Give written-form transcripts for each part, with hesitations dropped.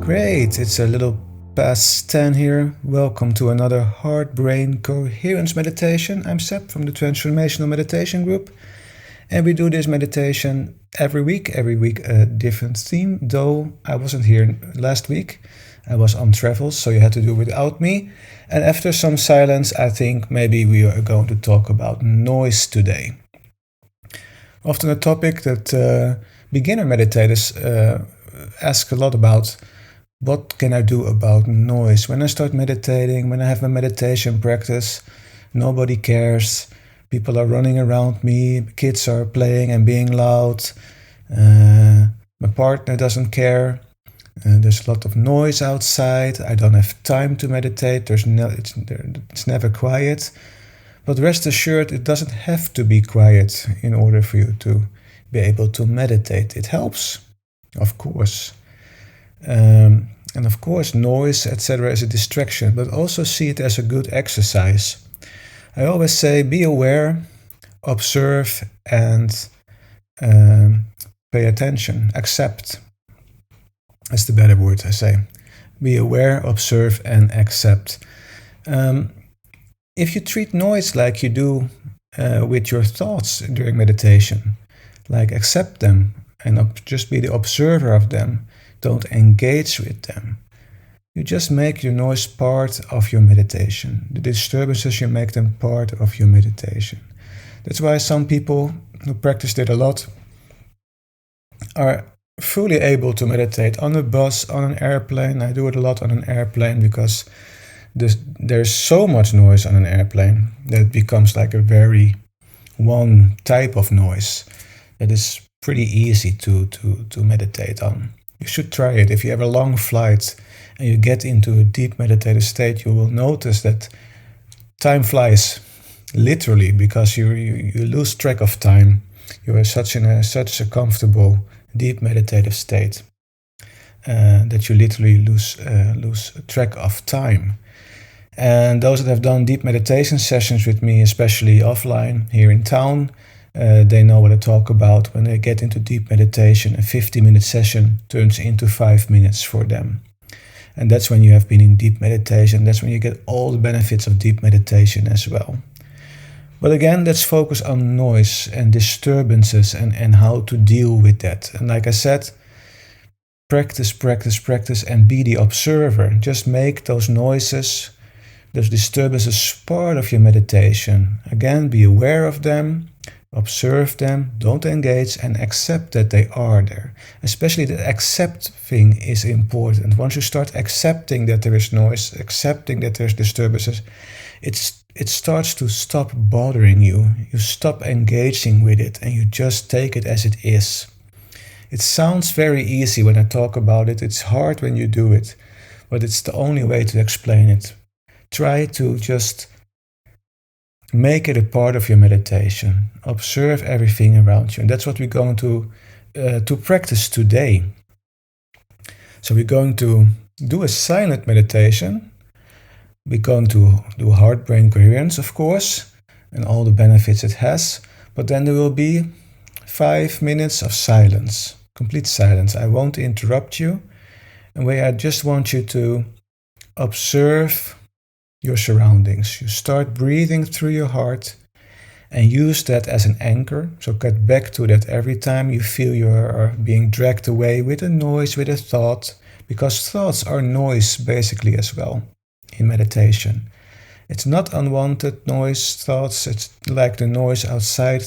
Great, it's a little past 10 here. Welcome to another Heart Brain Coherence meditation. I'm Seb from the Transformational Meditation Group, and we do this meditation every week a different theme, though I wasn't here last week. I was on travels, so you had to do it without me. And after some silence, I think maybe we are going to talk about noise today. Often a topic that beginner meditators ask a lot about. What can I do about noise? When I start meditating, when I have a meditation practice, nobody cares. People are running around me, kids are playing and being loud. My partner doesn't care. There's a lot of noise outside. I don't have time to meditate. It's never quiet. But rest assured, it doesn't have to be quiet in order for you to be able to meditate. It helps, of course. And of course, noise, etc. is a distraction, but also see it as a good exercise. I always say, be aware, observe, and pay attention. Accept. That's the better word, I say. Be aware, observe, and accept. If you treat noise like you do with your thoughts during meditation, like accept them and just be the observer of them, don't engage with them. You just make your noise part of your meditation. The disturbances, you make them part of your meditation. That's why some people who practiced it a lot are fully able to meditate on a bus, on an airplane. I do it a lot on an airplane because there's so much noise on an airplane that it becomes like a very one type of noise that is pretty easy to meditate on. You should try it. If you have a long flight and you get into a deep meditative state, you will notice that time flies, literally, because you lose track of time. You are such a comfortable, deep meditative state that you literally lose track of time. And those that have done deep meditation sessions with me, especially offline here in town, they know what I talk about. When they get into deep meditation, a 50-minute session turns into 5 minutes for them. And that's when you have been in deep meditation. That's when you get all the benefits of deep meditation as well. But again, let's focus on noise and disturbances and how to deal with that. And like I said, practice, and be the observer. Just make those noises, those disturbances part of your meditation. Again, be aware of them. Observe them, don't engage, and accept that they are there. Especially the accept thing is important. Once you start accepting that there is noise, accepting that there's disturbances, it starts to stop bothering you. You stop engaging with it and you just take it as it is. It sounds very easy when I talk about it. It's hard when you do it, but it's the only way to explain it. Try to just make it a part of your meditation. Observe everything around you. And that's what we're going to practice today. So we're going to do a silent meditation. We're going to do heart-brain coherence, of course, and all the benefits it has. But then there will be 5 minutes of silence, complete silence. I won't interrupt you. And where I just want you to observe your surroundings. You start breathing through your heart and use that as an anchor. So get back to that every time you feel you are being dragged away with a noise, with a thought, because thoughts are noise basically as well in meditation. It's not unwanted noise, thoughts. It's like the noise outside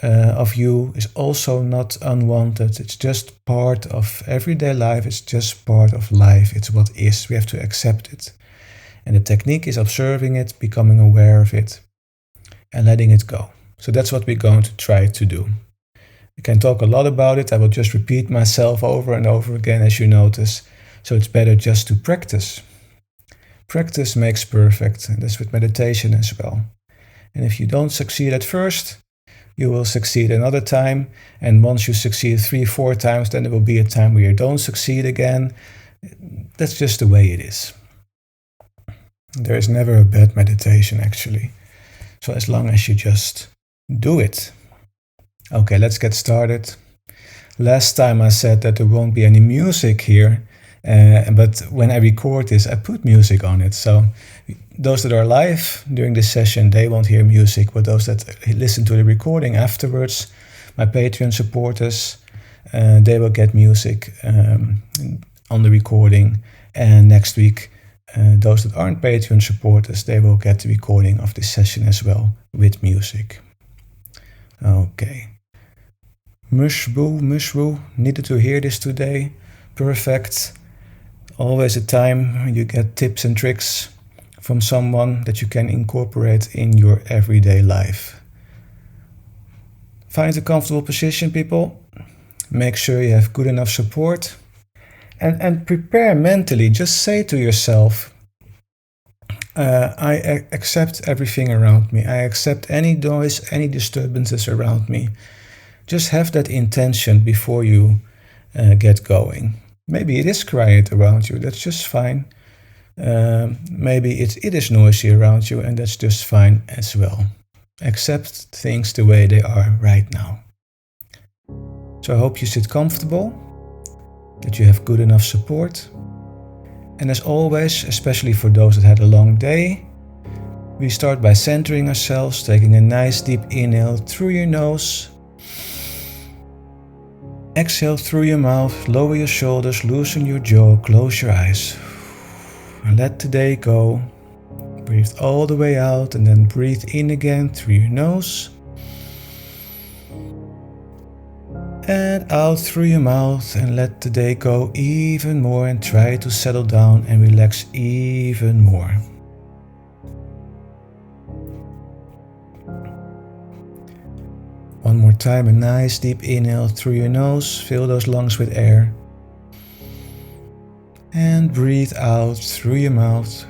of you is also not unwanted. It's just part of everyday life. It's just part of life. It's what is. We have to accept it. And the technique is observing it, becoming aware of it, and letting it go. So that's what we're going to try to do. We can talk a lot about it. I will just repeat myself over and over again, as you notice. So it's better just to practice. Practice makes perfect, and that's with meditation as well. And if you don't succeed at first, you will succeed another time. And once you succeed 3-4 times, then there will be a time where you don't succeed again. That's just the way it is. There is never a bad meditation, actually. So as long as you just do it. Okay, let's get started. Last time I said that there won't be any music here, But when I record this, I put music on it. So those that are live during this session, they won't hear music. But those that listen to the recording afterwards, my Patreon supporters, they will get music on the recording. And next week, those that aren't Patreon supporters, they will get the recording of this session as well with music. Okay. Mushboo, needed to hear this today. Perfect. Always a time when you get tips and tricks from someone that you can incorporate in your everyday life. Find a comfortable position, people. Make sure you have good enough support. And prepare mentally. Just say to yourself, I accept everything around me. I accept any noise, any disturbances around me. Just have that intention before you get going. Maybe it is quiet around you, that's just fine. Maybe it is noisy around you, and that's just fine as well. Accept things the way they are right now. So I hope you sit comfortable, that you have good enough support. And as always, especially for those that had a long day, we start by centering ourselves, taking a nice deep inhale through your nose. Exhale through your mouth, lower your shoulders, loosen your jaw, close your eyes. And let the day go. Breathe all the way out and then breathe in again through your nose. And out through your mouth and let the day go even more, and try to settle down and relax even more. One more time, a nice deep inhale through your nose, fill those lungs with air. And breathe out through your mouth.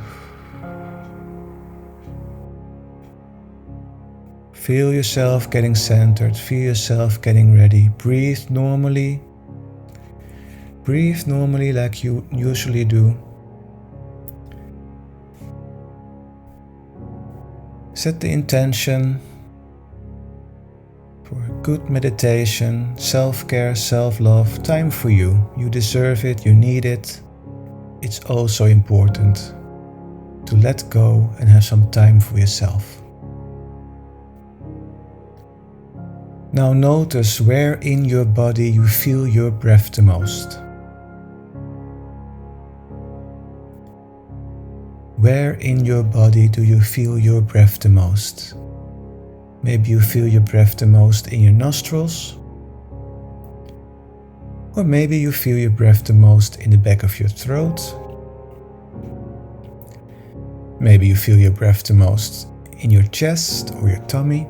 Feel yourself getting centered, feel yourself getting ready. Breathe normally. Breathe normally like you usually do. Set the intention for a good meditation, self-care, self-love, time for you. You deserve it, you need it. It's also important to let go and have some time for yourself. Now notice where in your body you feel your breath the most. Where in your body do you feel your breath the most? Maybe you feel your breath the most in your nostrils, or maybe you feel your breath the most in the back of your throat. Maybe you feel your breath the most in your chest or your tummy.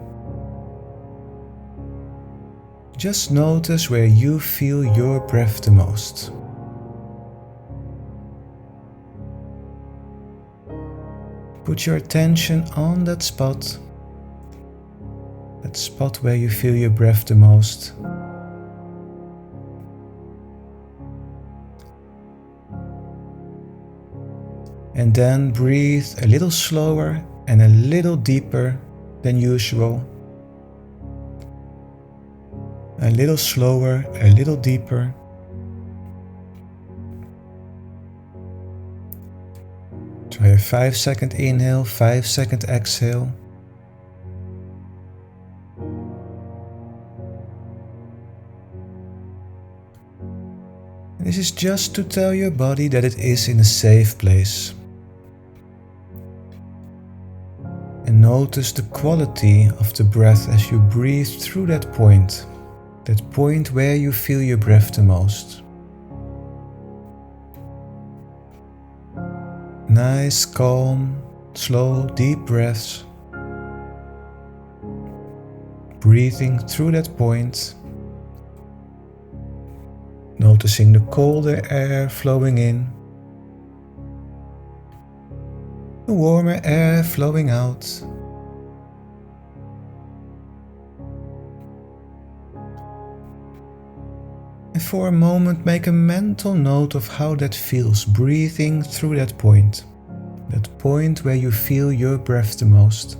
Just notice where you feel your breath the most. Put your attention on that spot where you feel your breath the most. And then breathe a little slower and a little deeper than usual. A little slower, a little deeper. Try a 5-second inhale, 5-second exhale. This is just to tell your body that it is in a safe place. And notice the quality of the breath as you breathe through that point where you feel your breath the most. Nice, calm, slow, deep breaths. Breathing through that point. Noticing the colder air flowing in, the warmer air flowing out. And for a moment make a mental note of how that feels, breathing through that point where you feel your breath the most.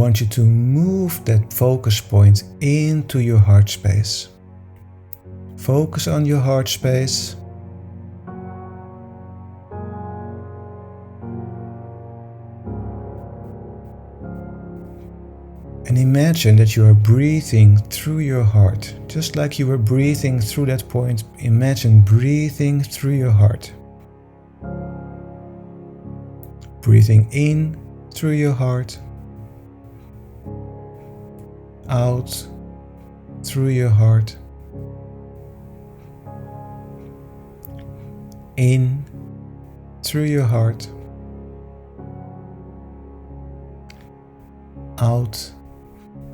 want you to move that focus point into your heart space. Focus on your heart space. And imagine that you are breathing through your heart. Just like you were breathing through that point, imagine breathing through your heart. Breathing in through your heart. Out through your heart. In through your heart. Out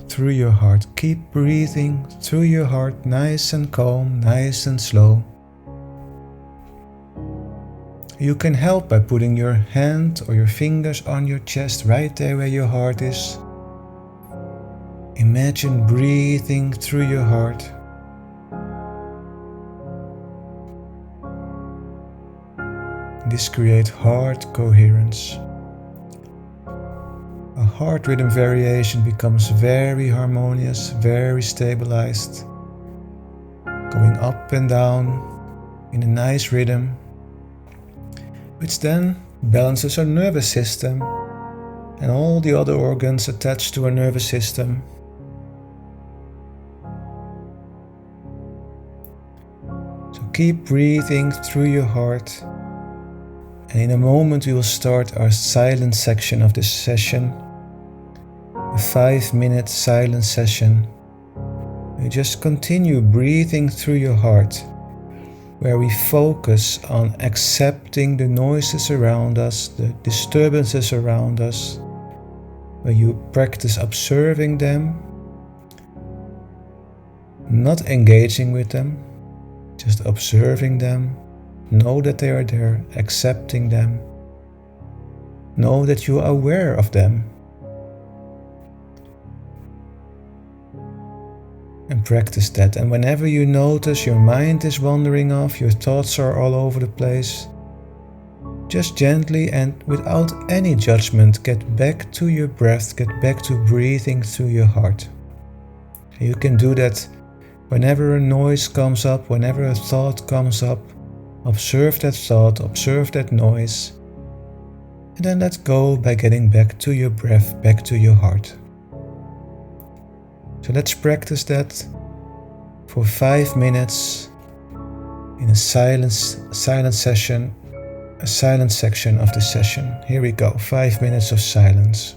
through your heart. Keep breathing through your heart, nice and calm, nice and slow. You can help by putting your hand or your fingers on your chest, right there where your heart is. Imagine breathing through your heart. This creates heart coherence. A heart rhythm variation becomes very harmonious, very stabilized, going up and down in a nice rhythm, which then balances our nervous system and all the other organs attached to our nervous system. So keep breathing through your heart, and in a moment we will start our silent section of this session. A 5-minute silent session. You just continue breathing through your heart, where we focus on accepting the noises around us, the disturbances around us, where you practice observing them, not engaging with them, just observing them, know that they are there, accepting them, know that you are aware of them. And practice that. And whenever you notice your mind is wandering off, your thoughts are all over the place, just gently and without any judgment, get back to your breath, get back to breathing through your heart. You can do that whenever a noise comes up, whenever a thought comes up. Observe that thought, observe that noise, and then let go by getting back to your breath, back to your heart. So let's practice that for 5 minutes in a silent session, a silent section of the session. Here we go, 5 minutes of silence.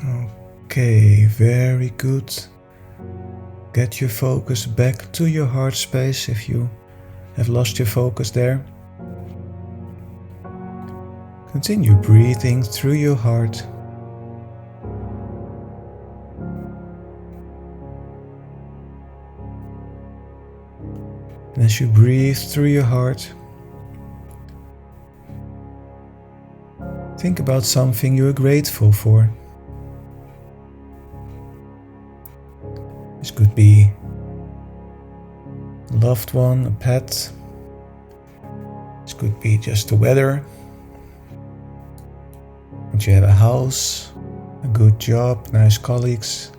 Okay, very good. Get your focus back to your heart space if you have lost your focus there. Continue breathing through your heart. And as you breathe through your heart, think about something you are grateful for. This could be a loved one, a pet. This could be just the weather. That you have a house, a good job, nice colleagues,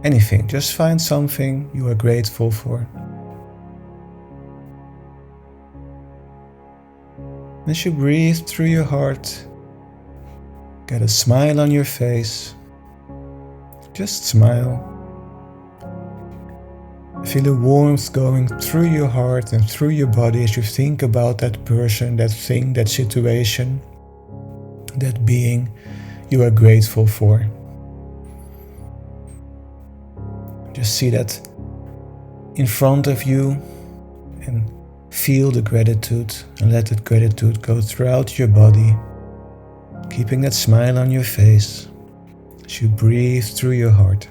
anything. Just find something you are grateful for. As you breathe through your heart, get a smile on your face. Just smile. Feel the warmth going through your heart and through your body as you think about that person, that thing, that situation, that being you are grateful for. Just see that in front of you and feel the gratitude and let that gratitude go throughout your body, keeping that smile on your face as you breathe through your heart.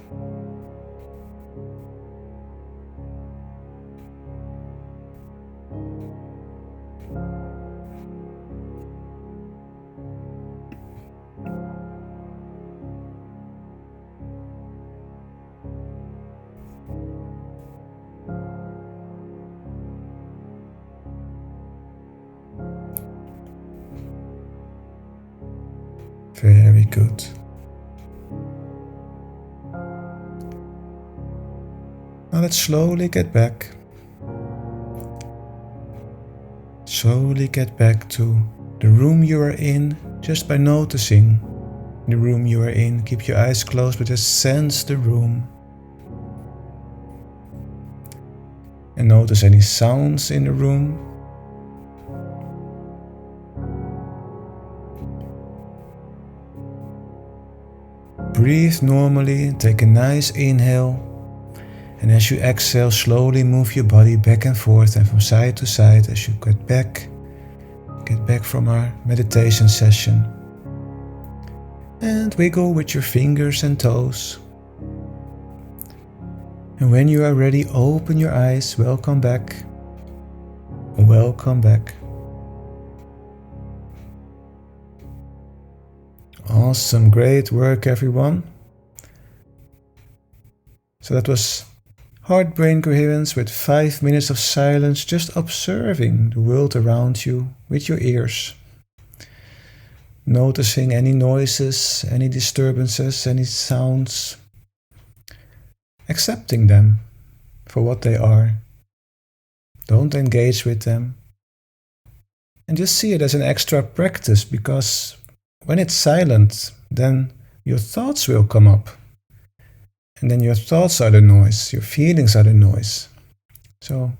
Very good. Now let's slowly get back. Slowly get back to the room you are in just by noticing the room you are in. Keep your eyes closed, but just sense the room. And notice any sounds in the room. Breathe normally, take a nice inhale, and as you exhale, slowly move your body back and forth and from side to side as you get back from our meditation session. And wiggle with your fingers and toes. And when you are ready, open your eyes. Welcome back. Welcome back. Awesome, great work everyone. So that was Heart-Brain Coherence with 5 minutes of silence, just observing the world around you with your ears. Noticing any noises, any disturbances, any sounds. Accepting them for what they are. Don't engage with them. And just see it as an extra practice, because when it's silent, then your thoughts will come up. And then your thoughts are the noise, your feelings are the noise. So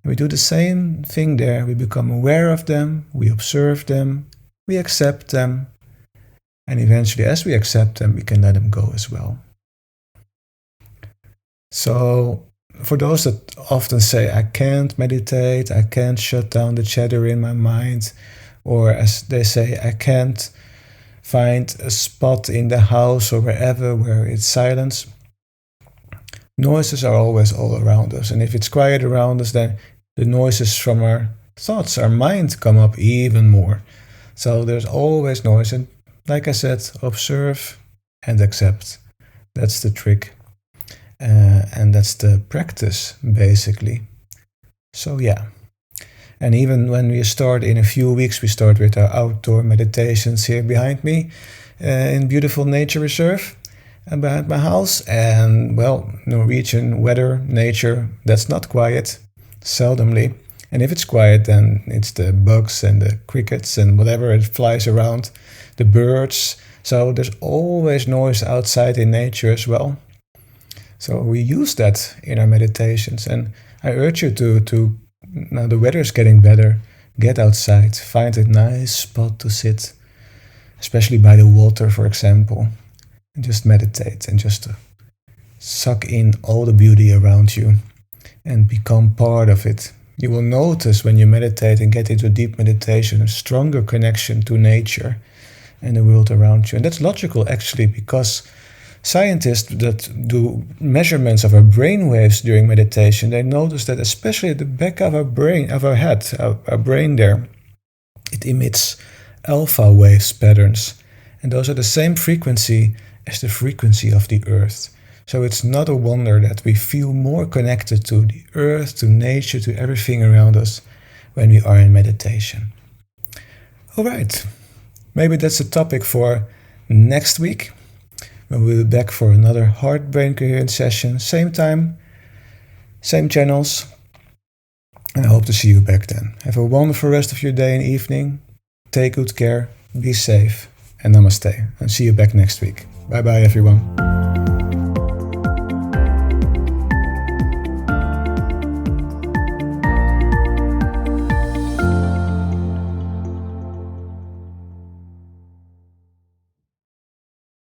we do the same thing there. We become aware of them, we observe them, we accept them. And eventually, as we accept them, we can let them go as well. So for those that often say, I can't meditate, I can't shut down the chatter in my mind, or as they say, I can't find a spot in the house or wherever where it's silence. Noises are always all around us, and if it's quiet around us, then the noises from our thoughts, our mind, come up even more. So there's always noise, and like I said, observe and accept. That's the trick, and that's the practice, basically. So yeah. And even when we start in a few weeks, we start with our outdoor meditations here behind me in beautiful nature reserve and behind my house. And well, Norwegian weather, nature, that's not quiet, seldomly. And if it's quiet, then it's the bugs and the crickets and whatever it flies around, the birds. So there's always noise outside in nature as well. So we use that in our meditations. And I urge you to now the weather is getting better. Get outside, find a nice spot to sit, especially by the water, for example. And just meditate and just suck in all the beauty around you and become part of it. You will notice when you meditate and get into deep meditation a stronger connection to nature and the world around you. And that's logical actually, because scientists that do measurements of our brain waves during meditation, they notice that especially at the back of our brain, of our head, our brain there, it emits alpha waves patterns. And those are the same frequency as the frequency of the earth. So it's not a wonder that we feel more connected to the earth, to nature, to everything around us when we are in meditation. All right, maybe that's a topic for next week, when we'll be back for another Heart-Brain Coherence session. Same time, same channels. And I hope to see you back then. Have a wonderful rest of your day and evening. Take good care, be safe, and namaste. And see you back next week. Bye bye, everyone.